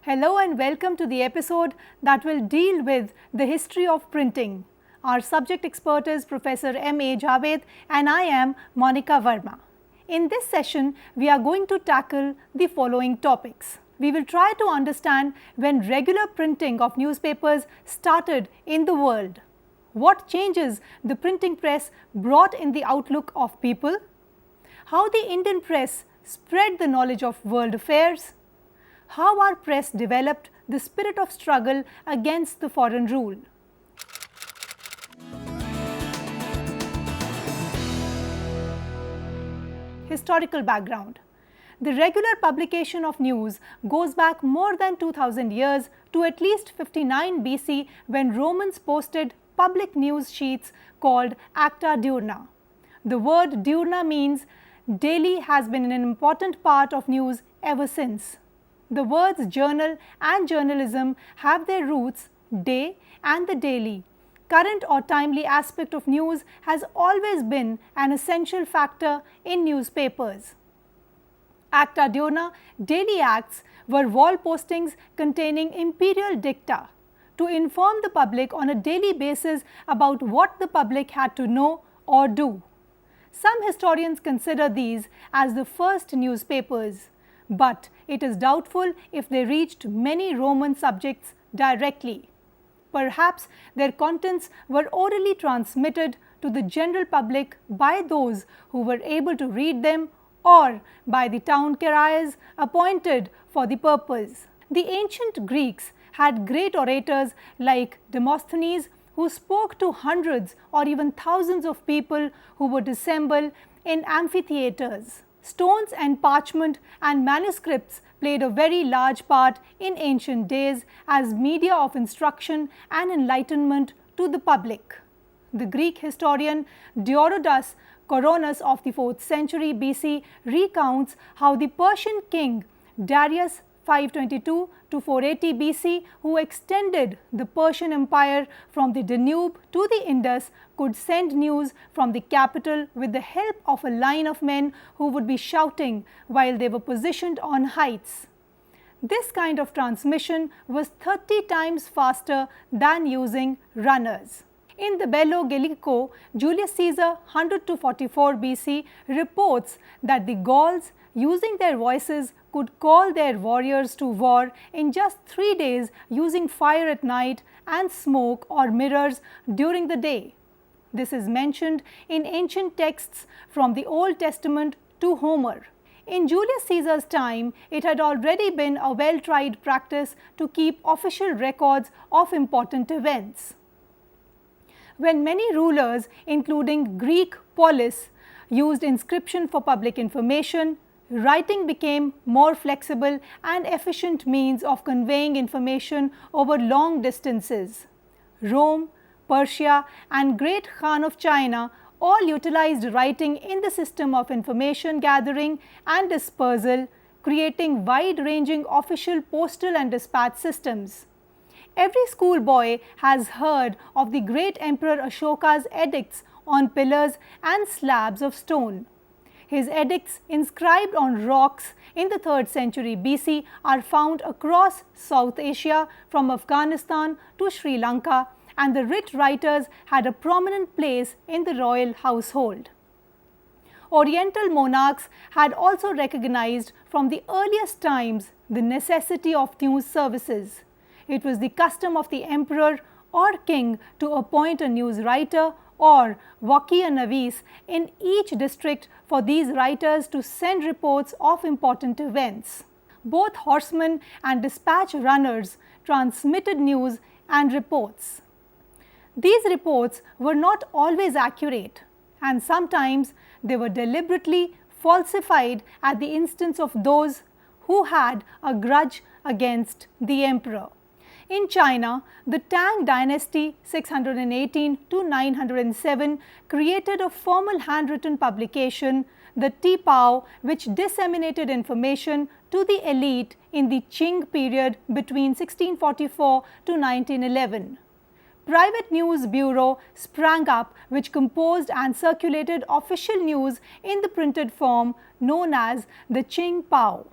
Hello and welcome to the episode that will deal with the history of printing. Our subject expert is Professor M.A. Javed and I am Monica Verma. In this session, we are going to tackle the following topics. We will try to understand when regular printing of newspapers started in the world. What changes the printing press brought in the outlook of people? How the Indian press spread the knowledge of world affairs? How our press developed the spirit of struggle against the foreign rule. Historical background. The regular publication of news goes back more than 2000 years to at least 59 BC when Romans posted public news sheets called acta diurna. The word diurna means daily has been an important part of news ever since. The words journal and journalism have their roots day and the daily. Current or timely aspect of news has always been an essential factor in newspapers. Acta diurna, daily acts, were wall postings containing imperial dicta to inform the public on a daily basis about what the public had to know or do. Some historians consider these as the first newspapers, but it is doubtful if they reached many Roman subjects directly. Perhaps their contents were orally transmitted to the general public by those who were able to read them or by the town criers appointed for the purpose. The ancient Greeks had great orators like Demosthenes who spoke to hundreds or even thousands of people who would assemble in amphitheaters. Stones and parchment and manuscripts played a very large part in ancient days as media of instruction and enlightenment to the public. The Greek historian Dioscorus Coronis of the 4th century BC recounts how the Persian king Darius 522 to 480 BC, who extended the Persian Empire from the Danube to the Indus, could send news from the capital with the help of a line of men who would be shouting while they were positioned on heights. This kind of transmission was 30 times faster than using runners. In the Bello Gallico, Julius Caesar 100 to 44 BC reports that the Gauls, using their voices, could call their warriors to war in just 3 days using fire at night and smoke or mirrors during the day. This is mentioned in ancient texts from the Old Testament to Homer. In Julius Caesar's time, it had already been a well-tried practice to keep official records of important events. When many rulers, including Greek polis, used inscription for public information, writing became more flexible and efficient means of conveying information over long distances. Rome, Persia and Great Khan of China all utilized writing in the system of information gathering and dispersal, creating wide-ranging official postal and dispatch systems. Every schoolboy has heard of the great Emperor Ashoka's edicts on pillars and slabs of stone. His edicts inscribed on rocks in the 3rd century BC are found across South Asia from Afghanistan to Sri Lanka, and the writ writers had a prominent place in the royal household. Oriental monarchs had also recognized from the earliest times the necessity of news services. It was the custom of the emperor or king to appoint a news writer or Wakiya Navis in each district for these writers to send reports of important events. Both horsemen and dispatch runners transmitted news and reports. These reports were not always accurate, and sometimes they were deliberately falsified at the instance of those who had a grudge against the emperor. In China, the Tang dynasty 618 to 907 created a formal handwritten publication, the Tipao, which disseminated information to the elite in the Qing period between 1644 to 1911. Private news bureau sprang up which composed and circulated official news in the printed form known as the Qing Pao.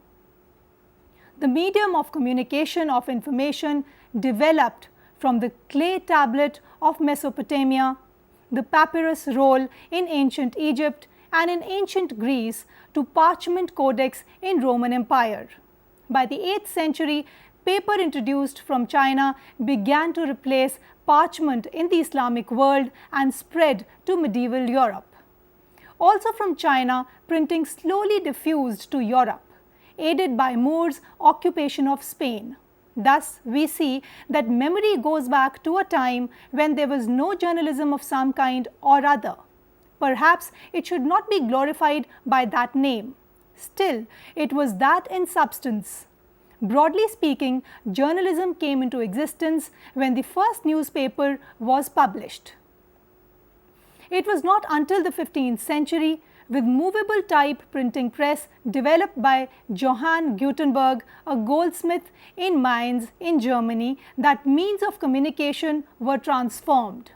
The medium of communication of information developed from the clay tablet of Mesopotamia, the papyrus roll in ancient Egypt and in ancient Greece to parchment codex in Roman Empire. By the 8th century, paper introduced from China began to replace parchment in the Islamic world and spread to medieval Europe. Also from China, printing slowly diffused to Europe, aided by Moor's occupation of Spain. Thus, we see that memory goes back to a time when there was no journalism of some kind or other. Perhaps it should not be glorified by that name. Still, it was that in substance. Broadly speaking, journalism came into existence when the first newspaper was published. It was not until the 15th century, with movable type printing press developed by Johann Gutenberg, a goldsmith in Mainz in Germany, that means of communication were transformed.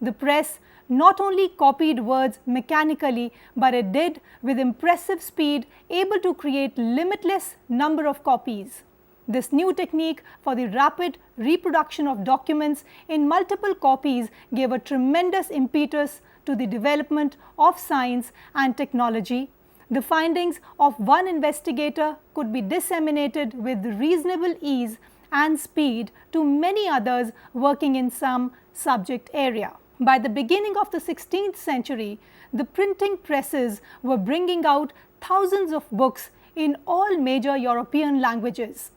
The press not only copied words mechanically, but it did with impressive speed, able to create limitless number of copies. This new technique for the rapid reproduction of documents in multiple copies gave a tremendous impetus to the development of science and technology. The findings of one investigator could be disseminated with reasonable ease and speed to many others working in some subject area. By the beginning of the 16th century, the printing presses were bringing out thousands of books in all major European languages.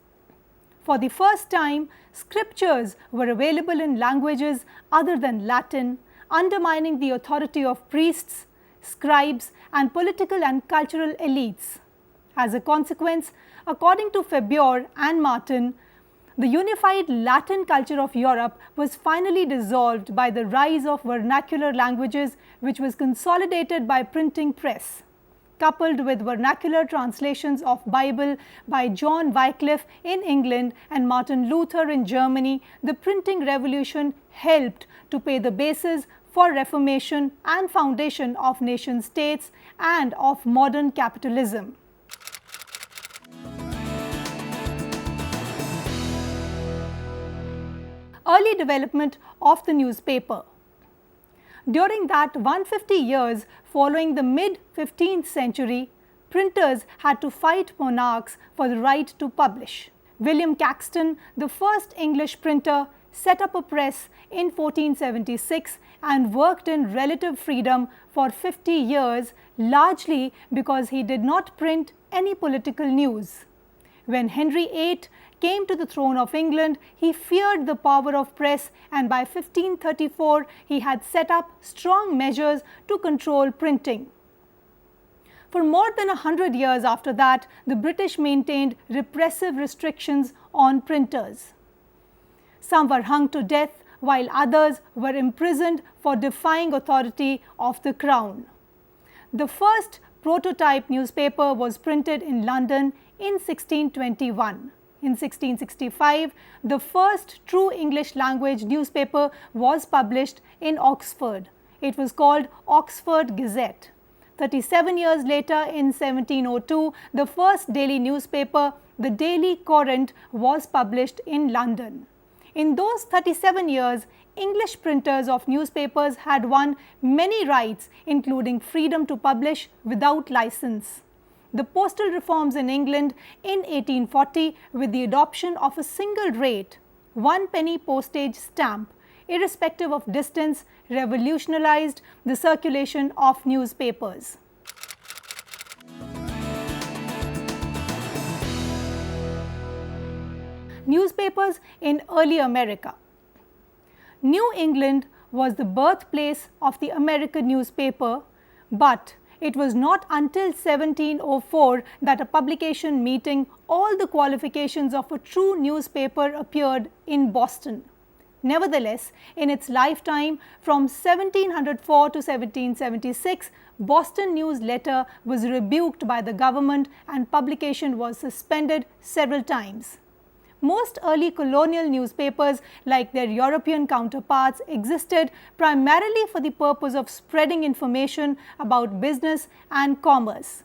For the first time, scriptures were available in languages other than Latin, undermining the authority of priests, scribes, and political and cultural elites. As a consequence, according to Fabre and Martin, the unified Latin culture of Europe was finally dissolved by the rise of vernacular languages, which was consolidated by printing press. Coupled with vernacular translations of Bible by John Wycliffe in England and Martin Luther in Germany, the printing revolution helped to pay the basis for reformation and foundation of nation states and of modern capitalism. Early development of the newspaper. During that 150 years following the mid-15th century, printers had to fight monarchs for the right to publish. William Caxton, the first English printer, set up a press in 1476 and worked in relative freedom for 50 years, largely because he did not print any political news. When Henry VIII came to the throne of England, he feared the power of press, and by 1534 he had set up strong measures to control printing. For more than 100 years after that, the British maintained repressive restrictions on printers. Some were hung to death, while others were imprisoned for defying authority of the crown. The first prototype newspaper was printed in London in 1621. In 1665, the first true English language newspaper was published in Oxford. It was called Oxford Gazette. 37 years later, in 1702, the first daily newspaper, the Daily Courant, was published in London. In those 37 years, English printers of newspapers had won many rights, including freedom to publish without license. The postal reforms in England in 1840, with the adoption of a single rate, 1 penny postage stamp, irrespective of distance, revolutionized the circulation of newspapers. Newspapers in early America. New England was the birthplace of the American newspaper, but it was not until 1704 that a publication meeting all the qualifications of a true newspaper appeared in Boston. Nevertheless, in its lifetime from 1704 to 1776, Boston News Letter was rebuked by the government and publication was suspended several times. Most early colonial newspapers, like their European counterparts, existed primarily for the purpose of spreading information about business and commerce.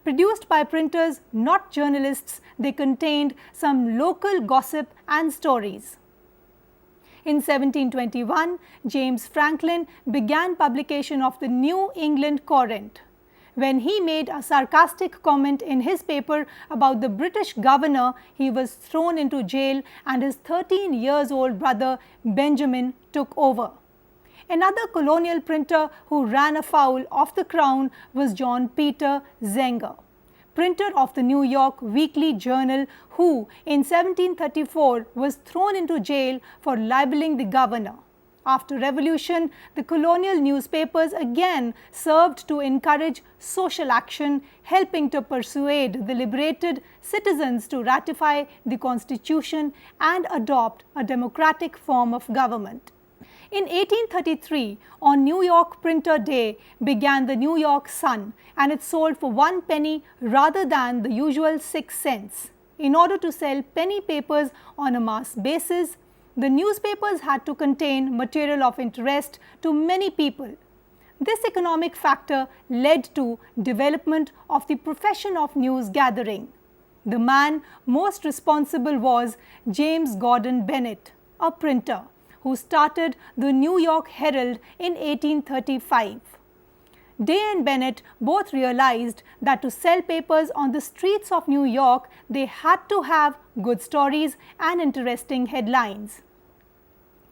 Produced by printers, not journalists, they contained some local gossip and stories. In 1721, James Franklin began publication of the New England Courant. When he made a sarcastic comment in his paper about the British governor, he was thrown into jail and his 13-year-old brother Benjamin took over. Another colonial printer who ran afoul of the crown was John Peter Zenger, printer of the New York Weekly Journal, who in 1734 was thrown into jail for libeling the governor. After revolution, the colonial newspapers again served to encourage social action, helping to persuade the liberated citizens to ratify the Constitution and adopt a democratic form of government. In 1833, on New York Printer Day, began the New York Sun, and it sold for 1 penny rather than the usual 6 cents. In order to sell penny papers on a mass basis, the newspapers had to contain material of interest to many people. This economic factor led to development of the profession of news gathering. The man most responsible was James Gordon Bennett, a printer, who started the New York Herald in 1835. Day and Bennett both realized that to sell papers on the streets of New York, they had to have good stories and interesting headlines.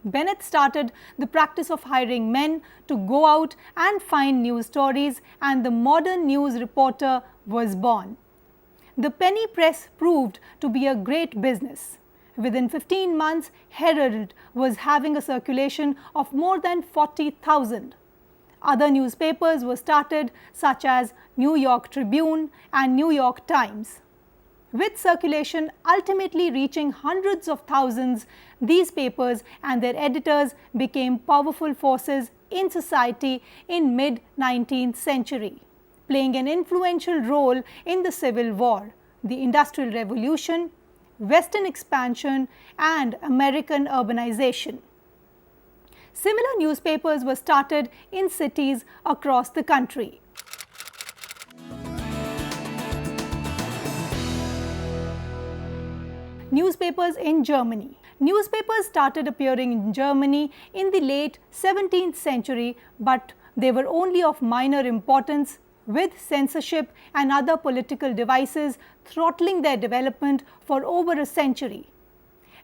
Bennett started the practice of hiring men to go out and find news stories, and the modern news reporter was born. The penny press proved to be a great business. Within 15 months, Herald was having a circulation of more than 40,000. Other newspapers were started, such as New York Tribune and New York Times. With circulation ultimately reaching hundreds of thousands, these papers and their editors became powerful forces in society in mid-19th century, playing an influential role in the Civil War, the Industrial Revolution, Western expansion, and American urbanization. Similar newspapers were started in cities across the country. Newspapers in Germany. Newspapers started appearing in Germany in the late 17th century, but they were only of minor importance, with censorship and other political devices throttling their development for over a century.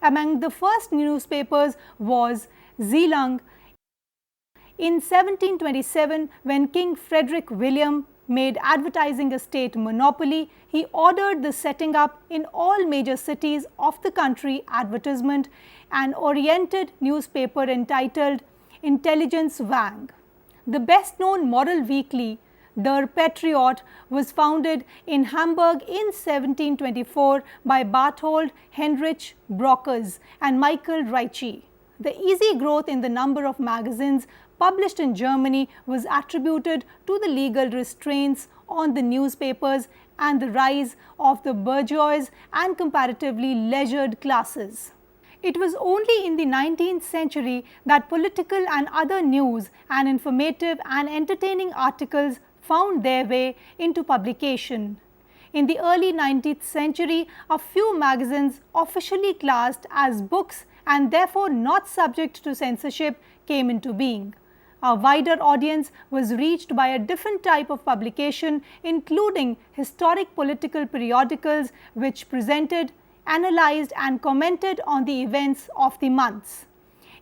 Among the first newspapers was Zeeland. In 1727, when King Frederick William made advertising a state monopoly, he ordered the setting up in all major cities of the country advertisement an oriented newspaper entitled Intelligenzwang. The best known moral weekly, Der Patriot, was founded in Hamburg in 1724 by Barthold Heinrich Brockers and Michael Ricci. The easy growth in the number of magazines published in Germany was attributed to the legal restraints on the newspapers and the rise of the bourgeois and comparatively leisured classes. It was only in the 19th century that political and other news and informative and entertaining articles found their way into publication. In the early 19th century, a few magazines officially classed as books and therefore not subject to censorship came into being. A wider audience was reached by a different type of publication, including historic political periodicals which presented, analyzed and commented on the events of the months.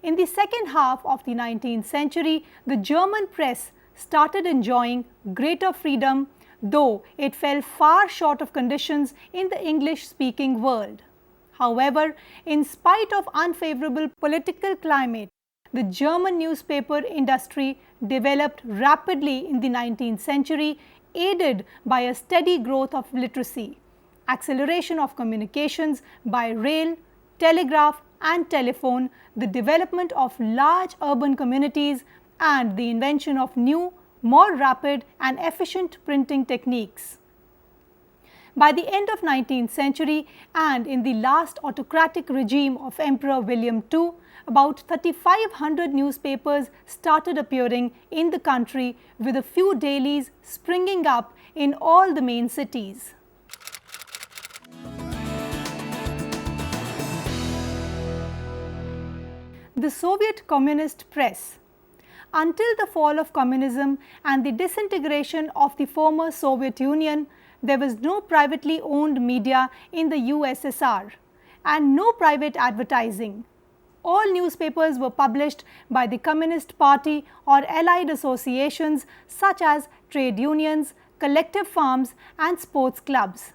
In the second half of the 19th century, the German press started enjoying greater freedom, though it fell far short of conditions in the English-speaking world. However, in spite of unfavorable political climate, the German newspaper industry developed rapidly in the 19th century, aided by a steady growth of literacy, acceleration of communications by rail, telegraph and telephone, the development of large urban communities, and the invention of new, more rapid and efficient printing techniques. By the end of 19th century and in the last autocratic regime of Emperor William II, about 3,500 newspapers started appearing in the country, with a few dailies springing up in all the main cities. The Soviet Communist Press. Until the fall of communism and the disintegration of the former Soviet Union, there was no privately owned media in the USSR and no private advertising. All newspapers were published by the Communist Party or allied associations such as trade unions, collective farms and sports clubs.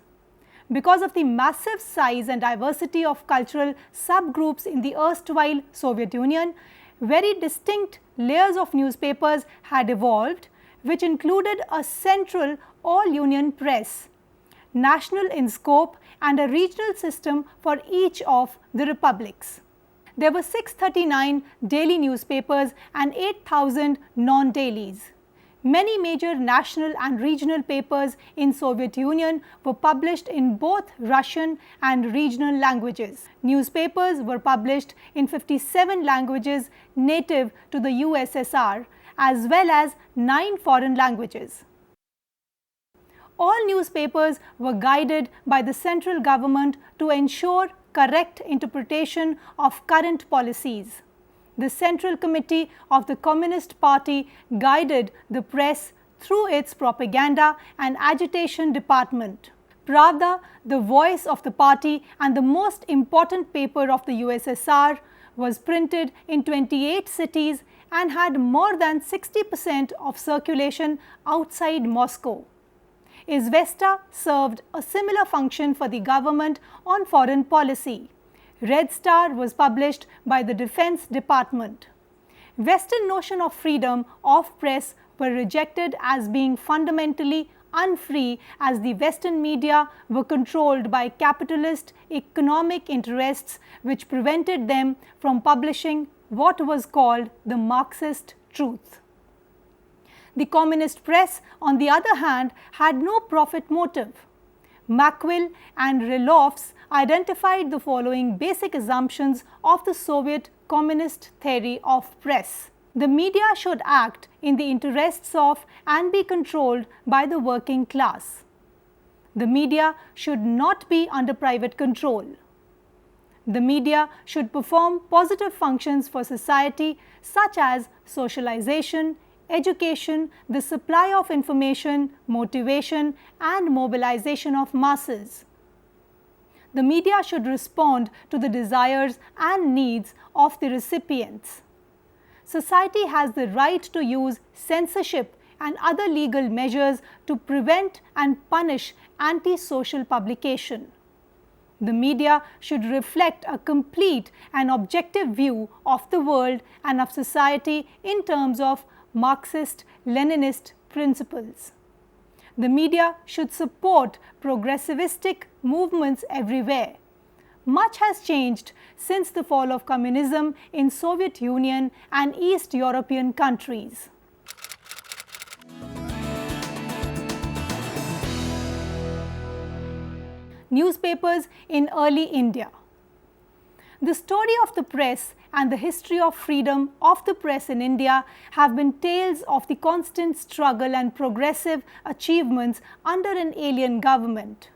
Because of the massive size and diversity of cultural subgroups in the erstwhile Soviet Union, very distinct layers of newspapers had evolved, which included a central all-union press, national in scope and a regional system for each of the republics. There were 639 daily newspapers and 8,000 non-dailies. Many major national and regional papers in Soviet Union were published in both Russian and regional languages. Newspapers were published in 57 languages native to the USSR as well as 9 foreign languages. All newspapers were guided by the central government to ensure correct interpretation of current policies. The Central Committee of the Communist Party guided the press through its propaganda and agitation department. Pravda, the voice of the party and the most important paper of the USSR, was printed in 28 cities and had more than 60% of circulation outside Moscow. Izvesta served a similar function for the government on foreign policy. Red Star was published by the Defense Department. Western notion of freedom of press were rejected as being fundamentally unfree, as the Western media were controlled by capitalist economic interests which prevented them from publishing what was called the Marxist truth. The communist press, on the other hand, had no profit motive. Macquill and Relofs identified the following basic assumptions of the Soviet communist theory of press. The media should act in the interests of and be controlled by the working class. The media should not be under private control. The media should perform positive functions for society such as socialization, education, the supply of information, motivation and mobilization of masses. The media should respond to the desires and needs of the recipients. Society has the right to use censorship and other legal measures to prevent and punish anti-social publication. The media should reflect a complete and objective view of the world and of society in terms of Marxist-Leninist principles. The media should support progressivistic movements everywhere. Much has changed since the fall of communism in Soviet Union and East European countries. Newspapers in early India. The story of the press and the history of freedom of the press in India have been tales of the constant struggle and progressive achievements under an alien government.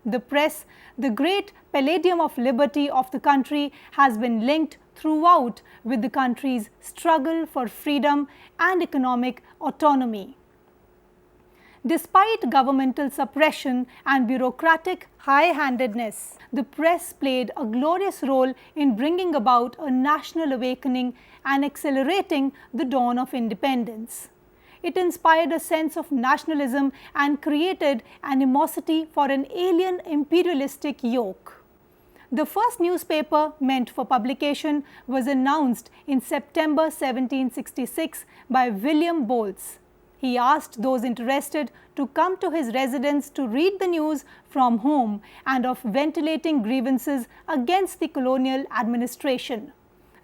The press, the great palladium of liberty of the country, has been linked throughout with the country's struggle for freedom and economic autonomy. Despite governmental suppression and bureaucratic high-handedness, the press played a glorious role in bringing about a national awakening and accelerating the dawn of independence. It inspired a sense of nationalism and created animosity for an alien imperialistic yoke. The first newspaper meant for publication was announced in September 1766 by William Bowles. He asked those interested to come to his residence to read the news from home and of ventilating grievances against the colonial administration.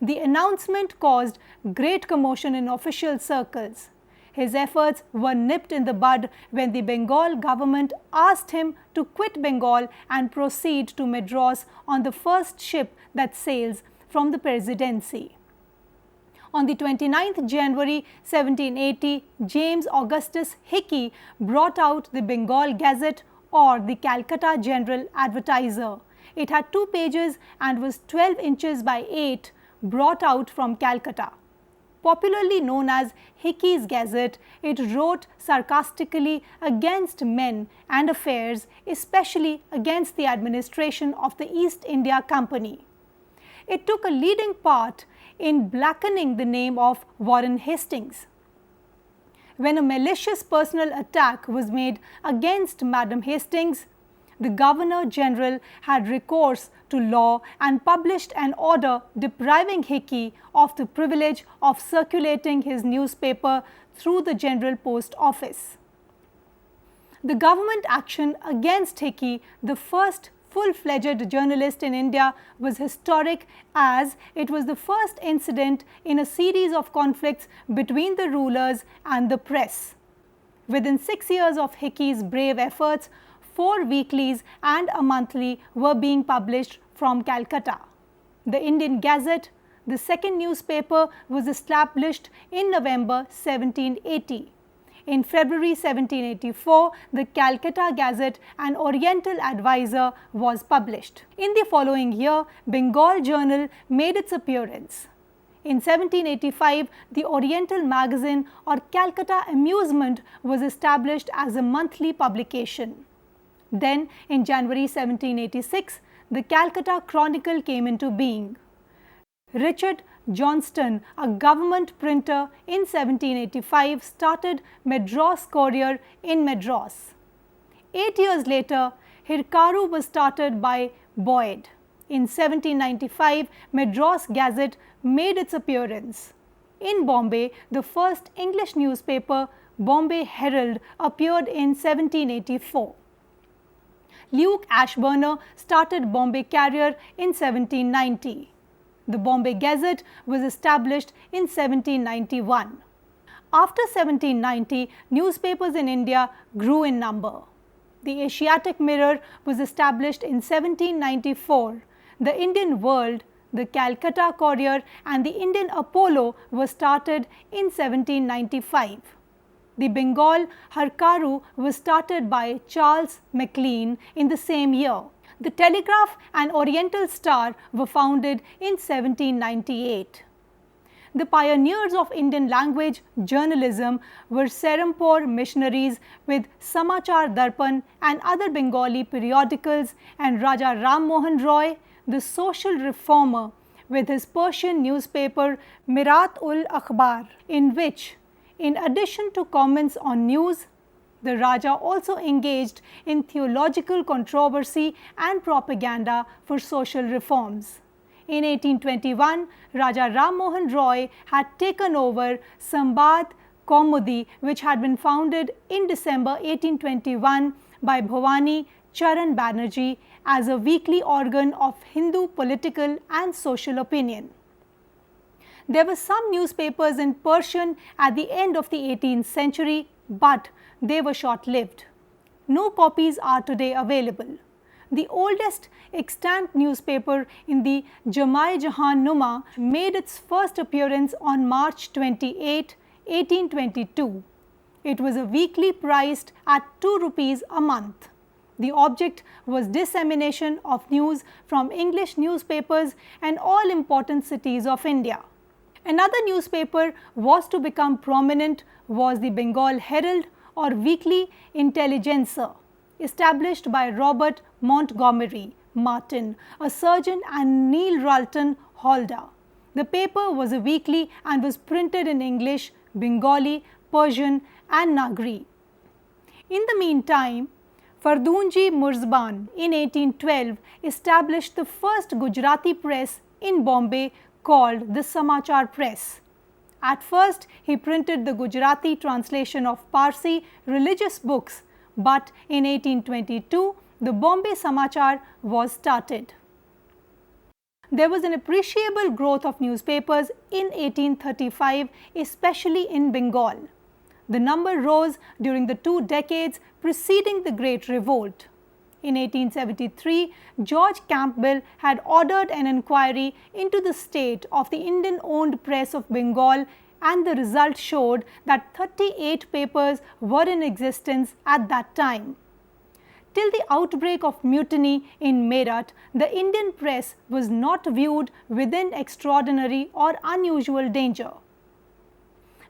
The announcement caused great commotion in official circles. His efforts were nipped in the bud when the Bengal government asked him to quit Bengal and proceed to Madras on the first ship that sails from the presidency. On the 29th January 1780, James Augustus Hickey brought out the Bengal Gazette or the Calcutta General Advertiser. It had 2 pages and was 12 inches by 8, brought out from Calcutta. Popularly known as Hickey's Gazette, it wrote sarcastically against men and affairs, especially against the administration of the East India Company. It took a leading part in blackening the name of Warren Hastings. When a malicious personal attack was made against Madam Hastings, the Governor General had recourse to law and published an order depriving Hickey of the privilege of circulating his newspaper through the General Post Office. The government action against Hickey, the first full-fledged journalist in India, was historic as it was the first incident in a series of conflicts between the rulers and the press. Within 6 years of Hickey's brave efforts, 4 weeklies and a monthly were being published from Calcutta. The Indian Gazette, the second newspaper, was established in November 1780. In February 1784, the Calcutta Gazette, an Oriental Advisor, was published. In the following year, Bengal Journal made its appearance. In 1785, the Oriental Magazine or Calcutta Amusement was established as a monthly publication. Then, in January 1786, the Calcutta Chronicle came into being. Richard Johnston, a government printer, in 1785 started Madras Courier in Madras. 8 years later, Hirkaru was started by Boyd. In 1795, Madras Gazette made its appearance. In Bombay, the first English newspaper, Bombay Herald, appeared in 1784. Luke Ashburner started Bombay Carrier in 1790. The Bombay Gazette was established in 1791. After 1790, newspapers in India grew in number. The Asiatic Mirror was established in 1794. The Indian World, the Calcutta Courier and the Indian Apollo were started in 1795. The Bengal Hirkaru was started by Charles Maclean in the same year. The Telegraph and Oriental Star were founded in 1798. The pioneers of Indian language journalism were Serampore missionaries with Samachar Darpan and other Bengali periodicals, and Raja Ram Mohan Roy, the social reformer, with his Persian newspaper Mirat-ul-Akhbar, in which, in addition to comments on news, the Raja also engaged in theological controversy and propaganda for social reforms. In 1821, Raja Ram Mohan Roy had taken over Sambad Kaumudi, which had been founded in December 1821 by Bhavani Charan Banerjee as a weekly organ of Hindu political and social opinion. There were some newspapers in Persian at the end of the 18th century, but they were short-lived. No copies are today available. The oldest extant newspaper in the Jamai-Jahan Numa made its first appearance on March 28, 1822. It was a weekly priced at 2 rupees a month. The object was dissemination of news from English newspapers and all important cities of India. Another newspaper was to become prominent was the Bengal Herald or Weekly Intelligencer, established by Robert Montgomery Martin, a surgeon, and Neil Ralton Halder. The paper was a weekly and was printed in English, Bengali, Persian and Nagri. In the meantime, Fardunji Murzban in 1812 established the first Gujarati press in Bombay called the Samachar Press. At first, he printed the Gujarati translation of Parsi religious books, but in 1822, the Bombay Samachar was started. There was an appreciable growth of newspapers in 1835, especially in Bengal. The number rose during the 2 decades preceding the Great Revolt. In 1873, George Campbell had ordered an inquiry into the state of the Indian-owned press of Bengal, and the result showed that 38 papers were in existence at that time. Till the outbreak of mutiny in Meerut, the Indian press was not viewed within extraordinary or unusual danger.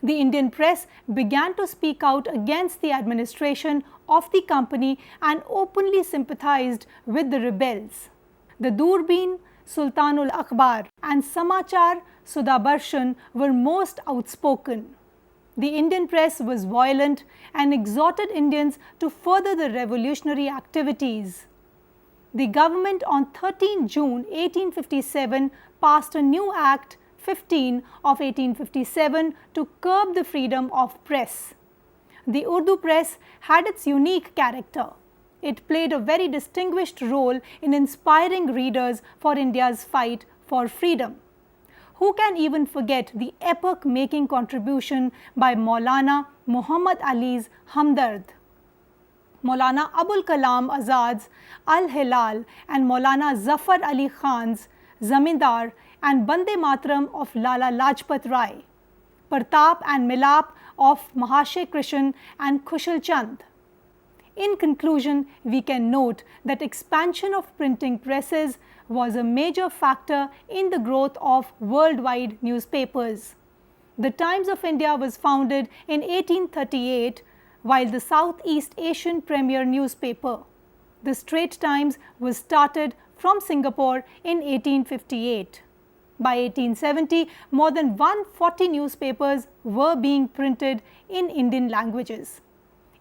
The Indian press began to speak out against the administration of the company and openly sympathized with the rebels. The Doorbeen, Sultanul Akhbar and Samachar Sudabarshan were most outspoken. The Indian press was violent and exhorted Indians to further the revolutionary activities. The government on 13 June 1857 passed a new Act 15 of 1857 to curb the freedom of press. The Urdu press had its unique character. It played a very distinguished role in inspiring readers for India's fight for freedom. Who can even forget the epoch-making contribution by Maulana Muhammad Ali's Hamdard, Maulana Abul Kalam Azad's Al-Hilal and Maulana Zafar Ali Khan's Zamindar and Bande Mataram of Lala Lajpat Rai, Partap and Milap of Mahashay Krishan and Khushal Chand. In conclusion, we can note that expansion of printing presses was a major factor in the growth of worldwide newspapers. The Times of India was founded in 1838, while the Southeast Asian premier newspaper, the Straits Times, was started from Singapore in 1858. By 1870, more than 140 newspapers were being printed in Indian languages.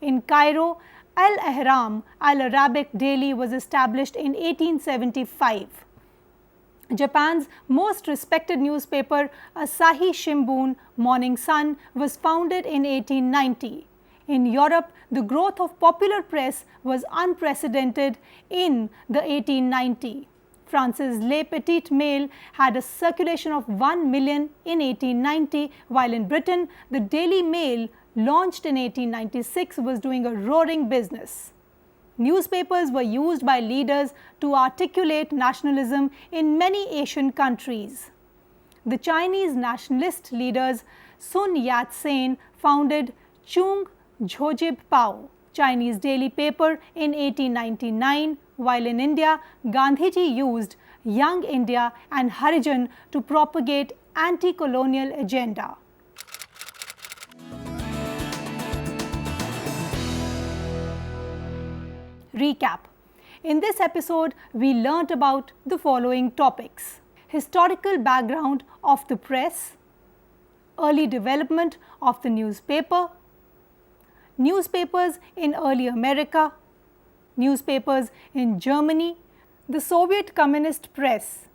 In Cairo, Al-Ahram, Al-Arabic daily, was established in 1875. Japan's most respected newspaper, Asahi Shimbun Morning Sun, was founded in 1890. In Europe, the growth of popular press was unprecedented in the 1890. France's Le Petit Mail had a circulation of 1 million in 1890, while in Britain, the Daily Mail, launched in 1896, was doing a roaring business. Newspapers were used by leaders to articulate nationalism in many Asian countries. The Chinese nationalist leaders Sun Yat-sen founded Chung Jojib Pao, Chinese daily paper, in 1899, while in India, Gandhiji used Young India and Harijan to propagate anti-colonial agenda. Recap. In this episode, we learnt about the following topics: historical background of the press, early development of the newspaper, newspapers in early America, newspapers in Germany, the Soviet Communist press,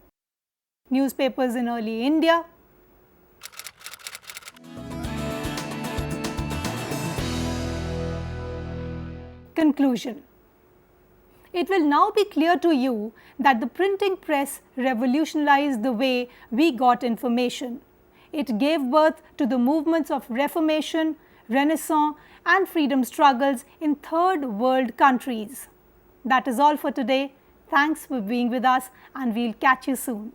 newspapers in early India, conclusion. It will now be clear to you that the printing press revolutionized the way we got information. It gave birth to the movements of Reformation, Renaissance and freedom struggles in third world countries. That is all for today. Thanks for being with us, and we'll catch you soon.